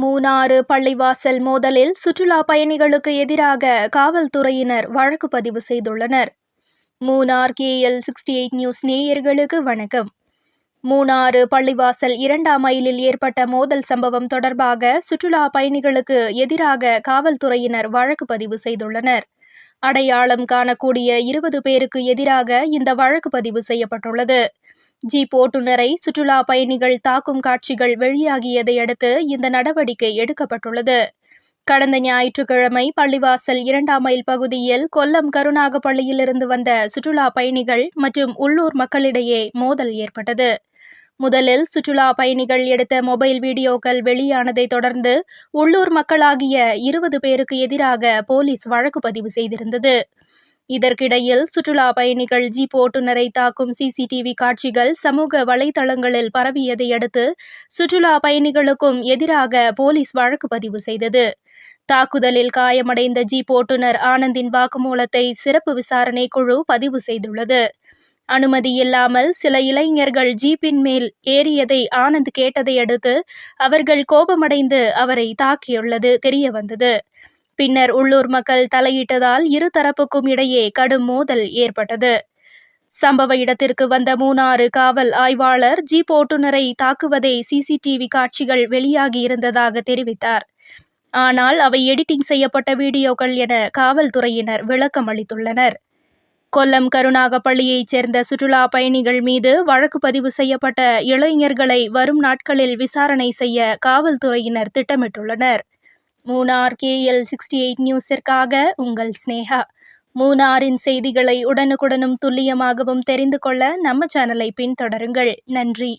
மூணாறு பள்ளிவாசல் மோதலில் சுற்றுலா பயணிகளுக்கு எதிராக காவல்துறையினர் வழக்கு பதிவு செய்துள்ளனர். மூணார் KL68 நியூஸ் நேயர்களுக்கு வணக்கம். மூணாறு பள்ளிவாசல் 2ஆம் மைலில் ஏற்பட்ட மோதல் சம்பவம் தொடர்பாக சுற்றுலா பயணிகளுக்கு எதிராக காவல்துறையினர் வழக்கு பதிவு செய்துள்ளனர். அடையாளம் காணக்கூடிய 20 பேருக்கு எதிராக இந்த வழக்கு பதிவு செய்யப்பட்டுள்ளது. ஜீப் ஓட்டுநரை சுற்றுலா பயணிகள் தாக்கும் காட்சிகள் வெளியாகியதை அடுத்து இந்த நடவடிக்கை எடுக்கப்பட்டுள்ளது. கடந்த ஞாயிற்றுக்கிழமை பள்ளிவாசல் 2ஆம் மைல் பகுதியில் கொல்லம் கருணாகப்பள்ளியிலிருந்து வந்த சுற்றுலா பயணிகள் மற்றும் உள்ளூர் மக்களிடையே மோதல் ஏற்பட்டது. முதலில் சுற்றுலா பயணிகள் எடுத்த மொபைல் வீடியோக்கள் வெளியானதை தொடர்ந்து உள்ளூர் மக்களாகிய 20 பேருக்கு எதிராக போலீஸ் வழக்கு பதிவு செய்திருந்தது. இதற்கிடையில் சுற்றுலா பயணிகள் ஜீப் ஓட்டுநரை தாக்கும் CCTV காட்சிகள் சமூக வலைதளங்களில் பரவியதை அடுத்து சுற்றுலா பயணிகளுக்கும் எதிராக போலீஸ் வழக்கு பதிவு செய்தது. தாக்குதலில் காயமடைந்த ஜீப் ஓட்டுநர் ஆனந்தின் வாக்குமூலத்தை சிறப்பு விசாரணை குழு பதிவு செய்துள்ளது. அனுமதி இல்லாமல் சில இளைஞர்கள் ஜீப்பின் மேல் ஏறியதை ஆனந்த் கேட்டதை அடுத்து அவர்கள் கோபமடைந்து அவரை தாக்கியுள்ளது தெரியவந்தது. பின்னர் உள்ளூர் மக்கள் தலையிட்டதால் இரு தரப்புக்கும் இடையே கடும் மோதல் ஏற்பட்டது. சம்பவ இடத்திற்கு வந்த மூணாறு காவல் ஆய்வாளர் ஜீப் ஓட்டுநரை தாக்குவதை CCTV காட்சிகள் வெளியாகியிருந்ததாக தெரிவித்தார். ஆனால் அவை எடிட்டிங் செய்யப்பட்ட வீடியோக்கள் என காவல்துறையினர் விளக்கம் அளித்துள்ளனர். கொல்லம் கருணாகப்பள்ளியைச் சேர்ந்த சுற்றுலா பயணிகள் மீது வழக்கு பதிவு செய்யப்பட்ட இளைஞர்களை வரும் நாட்களில் விசாரணை செய்ய காவல்துறையினர் திட்டமிட்டுள்ளனர். மூணார் KL68 நியூஸிற்காக உங்கள் ஸ்னேகா. மூணாரின் செய்திகளை உடனுக்குடனும் துல்லியமாகவும் தெரிந்து கொள்ள நம்ம சேனலை பின்தொடருங்கள். நன்றி.